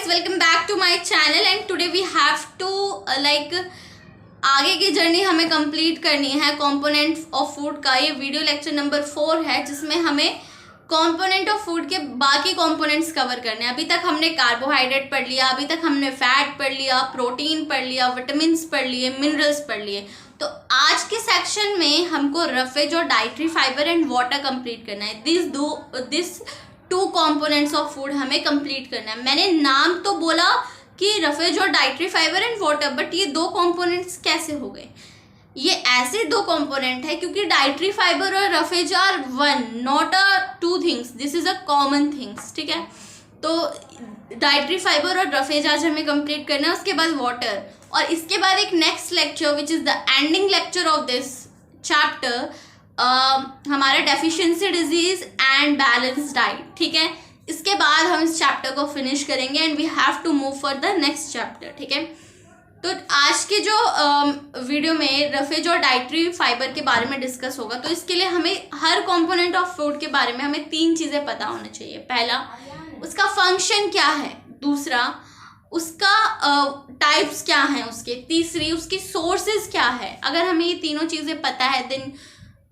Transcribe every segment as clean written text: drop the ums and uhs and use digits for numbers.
Welcome back to my channel and today we have to आगे की journey हमें complete करनी है कंपोनेंट ऑफ फूड का। ये वीडियो लेक्चर नंबर 4 है जिसमें हमें कंपोनेंट ऑफ फूड के बाकी कंपोनेंट्स कवर करने हैं। अभी तक हमने कार्बोहाइड्रेट पढ़ लिया, अभी तक हमने फैट पढ़ लिया, प्रोटीन पढ़ लिया, विटामिन्स पढ़ लिए, मिनरल्स पढ़ लिए। तो आज के सेक्शन में हमको रफेज और dietary fibre and water complete करना है। This two components of food हमें कंप्लीट करना है। मैंने नाम तो बोला कि रफेज और dietary fibre and water, but ये दो कंपोनेंट्स कैसे हो गए? ये ऐसे दो कंपोनेंट है क्योंकि डाइटरी फाइबर और roughage are one, not a two things, this is a common things. ठीक है, तो डाइटरी फाइबर और रफेज आज हमें कंप्लीट करना है, उसके बाद वाटर, और इसके बाद एक next lecture which is the ending lecture of this chapter, हमारा deficiency disease and balance diet. ठीक है, इसके बाद हम इस चैप्टर को फिनिश करेंगे and we have to move for the next chapter. ठीक है, तो आज के जो वीडियो में रफेज और डाइटरी फाइबर के बारे में डिस्कस होगा, तो इसके लिए हमें हर कंपोनेंट ऑफ फूड के बारे में हमें 3 चीज़ें पता होना चाहिए। पहला, उसका फंक्शन क्या है, दूसरा उसका टाइप्स क्या हैं उसके, तीसरी उसकी सोर्सेज क्या है। अगर हमें ये तीनों चीज़ें पता है देन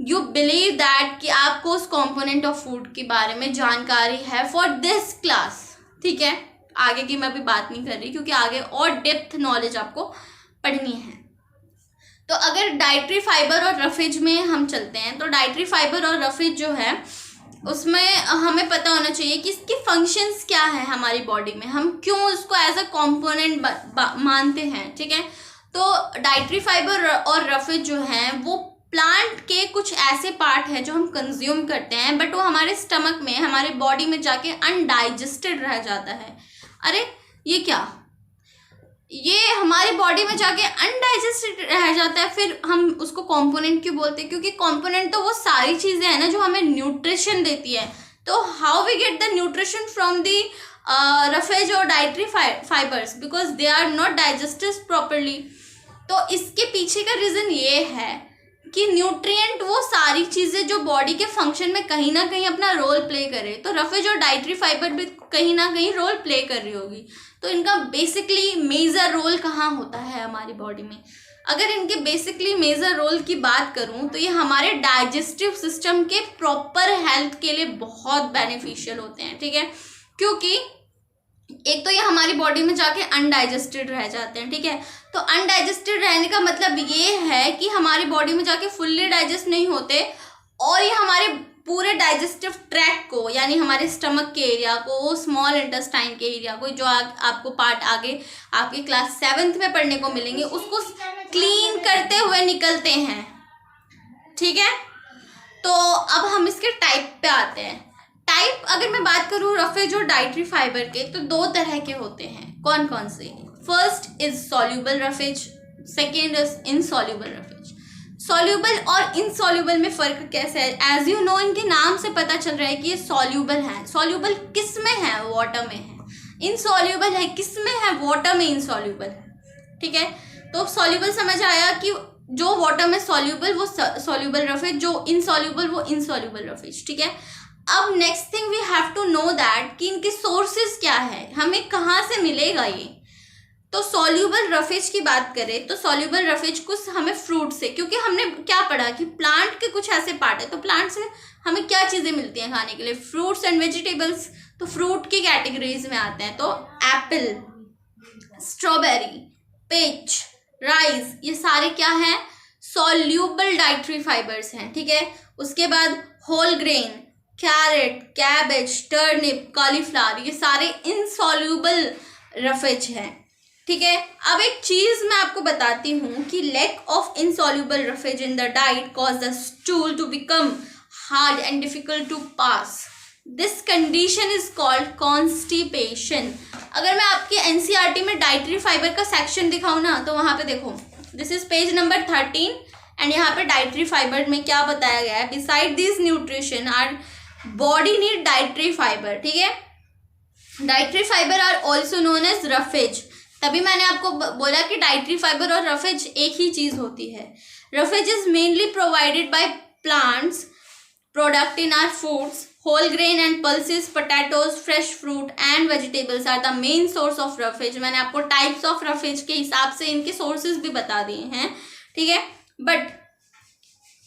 यू बिलीव दैट कि आपको उस कंपोनेंट ऑफ फूड के बारे में जानकारी है फॉर दिस क्लास। ठीक है, आगे की मैं अभी बात नहीं कर रही क्योंकि आगे और डेप्थ नॉलेज आपको पढ़नी है। तो अगर डाइटरी फाइबर और रफेज में हम चलते हैं, तो डाइटरी फाइबर और रफेज जो है उसमें हमें पता होना चाहिए कि इसके फंक्शंस क्या है हमारी बॉडी में, हम क्यों इसको एज अ कंपोनेंट मानते हैं। ठीक है, तो डाइटरी फाइबर और रफेज जो हैं वो प्लांट के कुछ ऐसे पार्ट है जो हम कंज्यूम करते हैं, बट वो हमारे स्टमक में, हमारे बॉडी में जाके अनडाइजेस्टेड रह जाता है। अरे ये क्या, ये हमारी बॉडी में जाके अनडाइजेस्टेड रह जाता है, फिर हम उसको कंपोनेंट क्यों बोलते हैं? क्योंकि कंपोनेंट तो वो सारी चीज़ें हैं ना जो हमें न्यूट्रिशन देती है। तो how we get the nutrition from the roughage और dietary fibres, because they are not digested properly. तो इसके पीछे का रीज़न ये है कि न्यूट्रिएंट वो सारी चीज़ें जो बॉडी के फंक्शन में कहीं ना कहीं अपना रोल प्ले करे, तो रफेज और डाइटरी फाइबर भी कहीं ना कहीं रोल प्ले कर रही होगी। तो इनका बेसिकली मेजर रोल कहाँ होता है हमारी बॉडी में? अगर इनके बेसिकली मेजर रोल की बात करूँ तो ये हमारे डाइजेस्टिव सिस्टम के प्रॉपर हेल्थ के लिए बहुत बेनिफिशियल होते हैं। ठीक है, क्योंकि एक तो ये हमारी बॉडी में जाके अनडाइजेस्टेड रह जाते हैं। ठीक है, तो अनडाइजेस्टेड रहने का मतलब ये है कि हमारी बॉडी में जाके फुल्ली डाइजेस्ट नहीं होते, और ये हमारे पूरे डाइजेस्टिव ट्रैक्ट को, यानी हमारे स्टमक के एरिया को, स्मॉल इंटेस्टाइन के एरिया को, जो आपको पार्ट आगे आपके क्लास 7th में पढ़ने को मिलेंगे, उसको क्लीन करते हुए निकलते हैं। ठीक है, तो अब हम इसके टाइप पे आते हैं। टाइप अगर मैं बात करूँ रफेज और डाइटरी फाइबर के, तो 2 तरह के होते हैं। कौन कौन से? First is soluble roughage, second is insoluble roughage. Soluble और इनसॉल्यूबल में फ़र्क कैसे है? एज यू नो, इनके नाम से पता चल रहा है कि ये सॉल्यूबल है। सॉल्यूबल किस में है? वाटर में है। इनसॉल्यूबल है किस में है? वाटर में इनसॉल्यूबल है। ठीक है, तो सॉल्यूबल समझ आया कि जो वाटर में सॉल्यूबल वो सॉल्यूबल रफेज, जो इनसॉल्यूबल वो इनसॉल्यूबल रफेज। ठीक है, अब next thing we have to know that कि इनके सोर्सेज क्या है, हमें कहाँ से मिलेगा ये। तो सॉल्यूबल रफेज की बात करें तो सॉल्यूबल रफेज कुछ हमें फ्रूट से, क्योंकि हमने क्या पढ़ा कि प्लांट के कुछ ऐसे पार्ट है, तो प्लांट से हमें क्या चीज़ें मिलती हैं खाने के लिए? Fruits and vegetables. तो फ्रूट की कैटेगरीज में आते हैं, तो एप्पल, स्ट्रॉबेरी, पीच, राइस, ये सारे क्या हैं? सॉल्यूबल डाइटरी फाइबर्स हैं। ठीक है, उसके बाद whole grain, carrot, cabbage, turnip, cauliflower, ये सारे इनसॉल्यूबल रफेज हैं। ठीक है, अब एक चीज़ मैं आपको बताती हूँ कि lack of insoluble roughage in the diet cause the stool to become hard and difficult to pass. This condition is called constipation. अगर मैं आपके एनसीईआरटी में डाइटरी फाइबर का सेक्शन दिखाऊँ ना, तो वहाँ पे देखो, this is page number 13 and यहाँ पे डाइटरी फाइबर में क्या बताया गया है? Beside this nutrition our body need dietary fibre. ठीक है, dietary fibre are also known as roughage. तभी मैंने आपको बोला कि डाइटरी फाइबर और रफेज एक ही चीज़ होती है। Roughage is mainly provided by plants product in our foods, whole grain and pulses, potatoes, fresh fruit and vegetables are the main source of roughage. मैंने आपको टाइप्स ऑफ रफेज के हिसाब से इनके सोर्सेज भी बता दिए हैं, ठीक है। But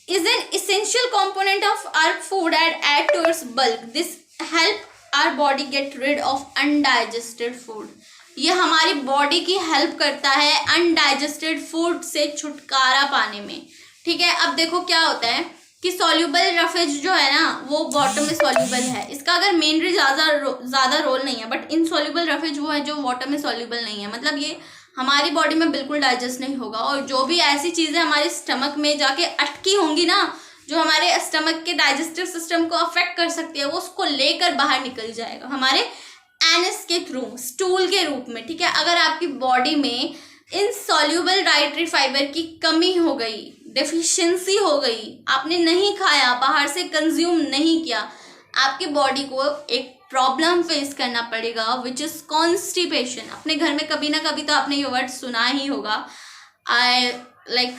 is an essential component of our food and add to its bulk. This help our body get rid of undigested food. ये हमारी बॉडी की हेल्प करता है अनडाइजेस्टेड फूड से छुटकारा पाने में, ठीक है। अब देखो क्या होता है कि सॉल्यूबल रफेज जो है ना वो वाटर में सॉल्यूबल है, इसका अगर मेनली ज़्यादा रोल नहीं है, बट इनसॉल्यूबल रफेज वो है जो वाटर में सॉल्यूबल नहीं है, मतलब ये हमारी बॉडी में बिल्कुल डाइजेस्ट नहीं होगा। और जो भी ऐसी चीज़ें हमारे स्टमक में जाके अटकी होंगी ना, जो हमारे स्टमक के डाइजेस्टिव सिस्टम को अफेक्ट कर सकती है, वो उसको लेकर बाहर निकल जाएगा हमारे एनस के थ्रू, स्टूल के रूप में, ठीक है। अगर आपकी बॉडी में इनसॉल्यूबल डाइटरी फाइबर की कमी हो गई, डेफिशिएंसी हो गई, आपने नहीं खाया, बाहर से कंज्यूम नहीं किया, आपकी बॉडी को एक प्रॉब्लम फेस करना पड़ेगा विच इज़ कॉन्स्टिपेशन। अपने घर में कभी ना कभी तो आपने ये वर्ड सुना ही होगा। I like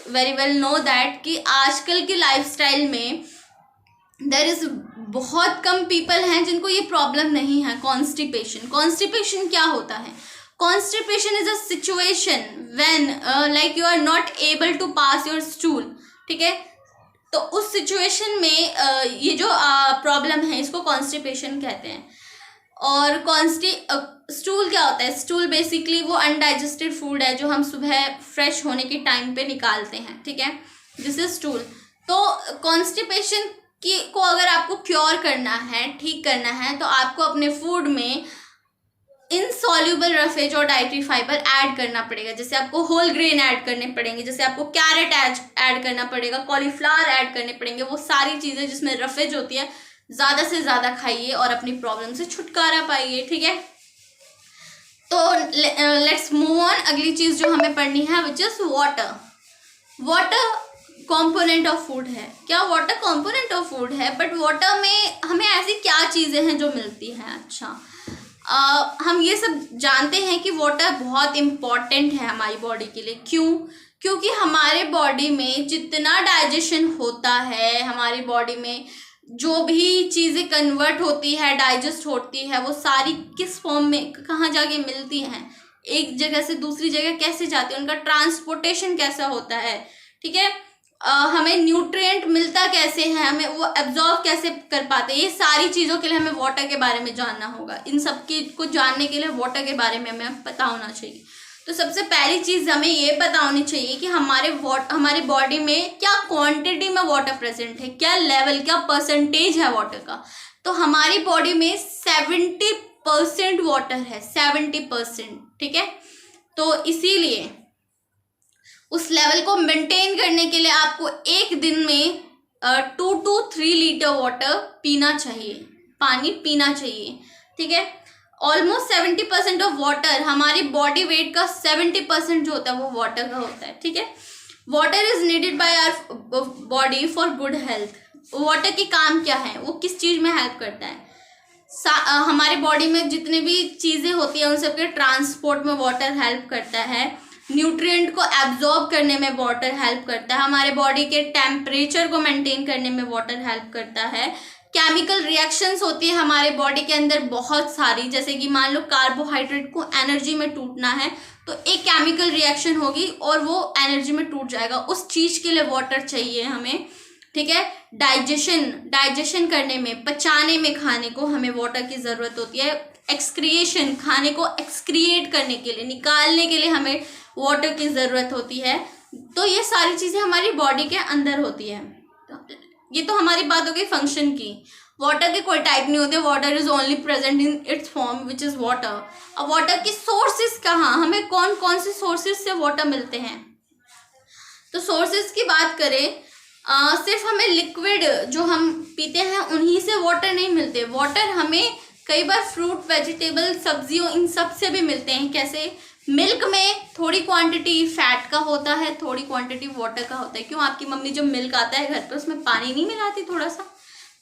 very well no that कि आजकल की लाइफस्टाइल में देयर इज़ बहुत कम पीपल हैं जिनको ये प्रॉब्लम नहीं है कॉन्स्टिपेशन। कॉन्स्टिपेशन क्या होता है? Constipation is a situation when like you are not able to pass your stool, ठीक है। तो उस सिचुएशन में ये जो प्रॉब्लम है इसको कॉन्स्टिपेशन कहते हैं। और स्टूल क्या होता है? स्टूल बेसिकली वो अनडाइजेस्टेड फूड है जो हम सुबह फ्रेश होने के टाइम पे निकालते हैं, ठीक है, दिस इज स्टूल। तो कॉन्स्टिपेशन को अगर आपको क्योर करना है, ठीक करना है, तो आपको अपने फूड में इनसॉल्यूबल रफेज और डाइटरी फाइबर ऐड करना पड़ेगा। जैसे आपको होल ग्रेन ऐड करने पड़ेंगे, जैसे आपको कैरेट ऐड करना पड़ेगा, कॉलीफ्लावर ऐड करने पड़ेंगे। वो सारी चीज़ें जिसमें रफेज होती है ज़्यादा से ज़्यादा खाइए और अपनी प्रॉब्लम से छुटकारा पाइए, ठीक है। तो लेट्स मूव ऑन। अगली चीज़ जो हमें पढ़नी है which is water. Water component of food है। क्या वाटर कॉम्पोनेंट ऑफ फूड है? बट वाटर में हमें ऐसी क्या चीज़ें हैं जो मिलती हैं? अच्छा, हम ये सब जानते हैं कि वाटर बहुत इम्पॉर्टेंट है हमारी बॉडी के लिए। क्यों? क्योंकि हमारे बॉडी में जितना डाइजेशन होता है, हमारी बॉडी में जो भी चीज़ें कन्वर्ट होती है, डाइजेस्ट होती है, वो सारी किस फॉर्म में, कहाँ जाके मिलती हैं, एक जगह से दूसरी जगह कैसे जाती है, उनका ट्रांसपोर्टेशन कैसा होता है, ठीक है। हमें न्यूट्रिएंट मिलता कैसे है, हमें वो एब्जॉर्ब कैसे कर पाते हैं, ये सारी चीज़ों के लिए हमें वाटर के बारे में जानना होगा। इन सब की को जानने के लिए वाटर के बारे में हमें पता होना चाहिए। तो सबसे पहली चीज़ हमें ये पता होनी चाहिए कि हमारे बॉडी में क्या क्वांटिटी में वाटर प्रेजेंट है, क्या लेवल, क्या परसेंटेज है वाटर का। तो हमारी बॉडी में 70% वाटर है, 70%, ठीक है। तो इसीलिए उस लेवल को मेंटेन करने के लिए आपको एक दिन में 2 to 3 लीटर वाटर पीना चाहिए, पानी पीना चाहिए, ठीक है। ऑलमोस्ट 70% ऑफ वाटर, हमारी बॉडी वेट का 70% जो होता है वो वाटर का होता है, ठीक है। Water is needed by our body for good health. Water के काम क्या है, वो किस चीज़ में हेल्प करता है? हमारे बॉडी में जितने भी चीज़ें होती हैं उन सबके ट्रांसपोर्ट में वाटर हेल्प करता है। न्यूट्रिएंट को एब्जॉर्ब करने में वाटर हेल्प करता है। हमारे बॉडी के टेम्परेचर को मेंटेन करने में वाटर हेल्प करता है। केमिकल रिएक्शंस होती है हमारे बॉडी के अंदर बहुत सारी, जैसे कि मान लो कार्बोहाइड्रेट को एनर्जी में टूटना है तो एक केमिकल रिएक्शन होगी और वो एनर्जी में टूट जाएगा। उस चीज़ के लिए वाटर चाहिए हमें, ठीक है। डाइजेशन करने में, पचाने में खाने को हमें वाटर की ज़रूरत होती है। एक्सक्रिएशन, खाने को एक्सक्रिएट करने के लिए, निकालने के लिए हमें वाटर की ज़रूरत होती है। तो ये सारी चीज़ें हमारी बॉडी के अंदर होती है। ये तो हमारी बात हो गई फंक्शन की। वाटर के कोई टाइप नहीं होते, water is only present in its form which is water. अब वाटर की सोर्सेज कहाँ, हमें कौन कौन से सोर्सेज से वाटर मिलते हैं? तो सोर्सेज की बात करें, सिर्फ हमें लिक्विड जो हम पीते हैं उन्हीं से वाटर नहीं मिलते। वाटर हमें कई बार फ्रूट, वेजिटेबल, सब्जियों, इन सब से भी मिलते हैं। कैसे? मिल्क में थोड़ी क्वांटिटी फैट का होता है, थोड़ी क्वांटिटी वाटर का होता है। क्यों? आपकी मम्मी जब मिल्क आता है घर पे उसमें पानी नहीं मिलाती, थोड़ा सा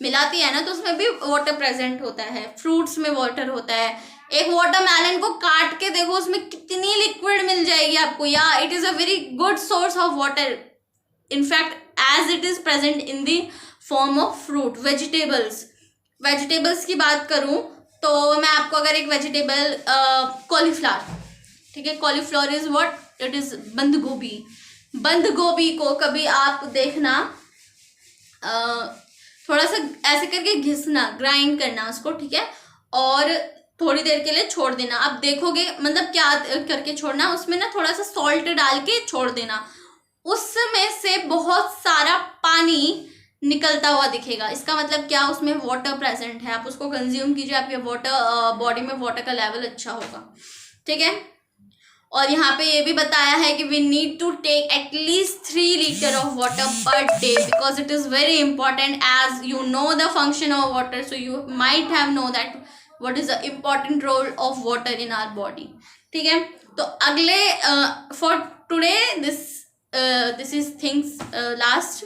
मिलाती है ना, तो उसमें भी वाटर प्रेजेंट होता है। फ्रूट्स में वाटर होता है। एक वाटरमेलन को काट के देखो, उसमें कितनी लिक्विड मिल जाएगी आपको। या it is a very good source of water, in fact as it is present in the form of fruit, vegetables की बात करूँ तो मैं आपको अगर एक वेजिटेबल कॉलीफ्लावर, ठीक है, cauliflower is what, it is बंद गोभी को कभी आप देखना थोड़ा सा ऐसे करके घिसना, ग्राइंड करना उसको, ठीक है, और थोड़ी देर के लिए छोड़ देना। आप देखोगे मतलब क्या करके छोड़ना, उसमें ना थोड़ा सा सॉल्ट डाल के छोड़ देना, उसमें से बहुत सारा पानी निकलता हुआ दिखेगा। इसका मतलब क्या, उसमें वाटर प्रेजेंट है। आप उसको कंज्यूम कीजिए, आपके वाटर बॉडी में वाटर का लेवल अच्छा होगा, ठीक है। और यहाँ पे ये भी बताया है कि we need to take at least 3 litre of water per day because it is very important as you know the function of water, so you might have know that what is the important role of water in our body, ठीक है। तो अगले for today this is things last,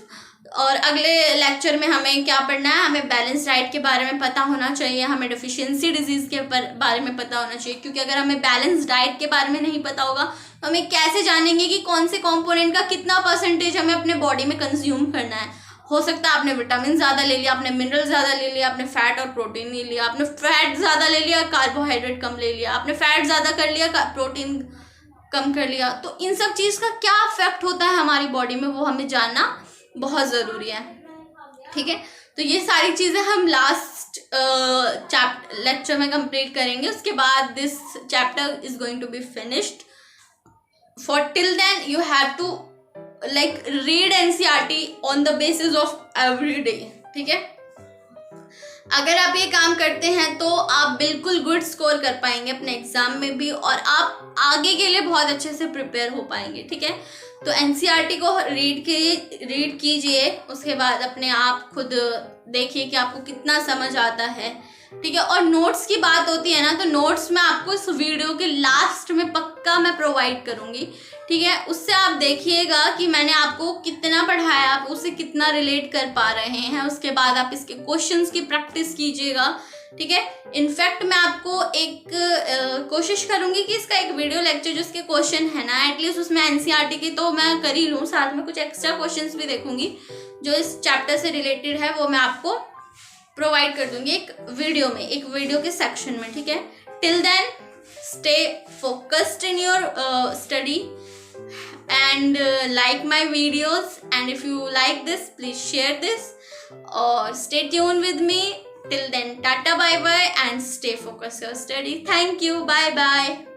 और अगले lecture में हमें क्या पढ़ना है, हमें बैलेंस डाइट के बारे में पता होना चाहिए, हमें डेफिशिएंसी डिजीज़ के बारे में पता होना चाहिए, क्योंकि अगर हमें बैलेंस डाइट के बारे में नहीं पता होगा तो हमें कैसे जानेंगे कि कौन से कंपोनेंट का कितना परसेंटेज हमें अपने बॉडी में कंज्यूम करना है। हो सकता है आपने विटामिन ज़्यादा ले लिया, आपने मिनरल ज़्यादा ले लिया, आपने फैट और प्रोटीन ले लिया, आपने फैट ज़्यादा ले लिया, कार्बोहाइड्रेट कम ले लिया, आपने फैट ज़्यादा कर लिया, प्रोटीन कम कर लिया। तो इन सब चीज़ का क्या इफेक्ट होता है हमारी बॉडी में, वो हमें जानना बहुत ज़रूरी है, ठीक है। तो ये सारी चीज़ें हम लास्ट लेक्चर में कंप्लीट करेंगे, उसके बाद this chapter is going to be finished. For till then you have to like read NCERT on the basis of every day, ठीक है। अगर आप ये काम करते हैं तो आप बिल्कुल गुड स्कोर कर पाएंगे अपने एग्जाम में भी, और आप आगे के लिए बहुत अच्छे से प्रिपेयर हो पाएंगे, ठीक है। तो एनसीईआरटी को रीड कीजिए, उसके बाद अपने आप खुद देखिए कि आपको कितना समझ आता है, ठीक है। और नोट्स की बात होती है ना, तो नोट्स मैं आपको इस वीडियो के लास्ट में पक्का मैं प्रोवाइड करूँगी, ठीक है। उससे आप देखिएगा कि मैंने आपको कितना पढ़ाया, आप उससे कितना रिलेट कर पा रहे हैं। उसके बाद आप इसके क्वेश्चंस की प्रैक्टिस कीजिएगा, ठीक है। इनफैक्ट मैं आपको एक कोशिश करूंगी कि इसका एक वीडियो लेक्चर जिसके क्वेश्चन है ना एटलीस्ट उसमें एनसीईआरटी की तो मैं कर ही लूँ, साथ में कुछ एक्स्ट्रा क्वेश्चंस भी देखूंगी जो इस चैप्टर से रिलेटेड है, वो मैं आपको प्रोवाइड कर दूंगी एक वीडियो के सेक्शन में, ठीक है। Till then stay focused in your study and like my videos, and if you like this please share this or stay tuned with me. Till then, tata, bye bye, and stay focused your study. Thank you, bye bye.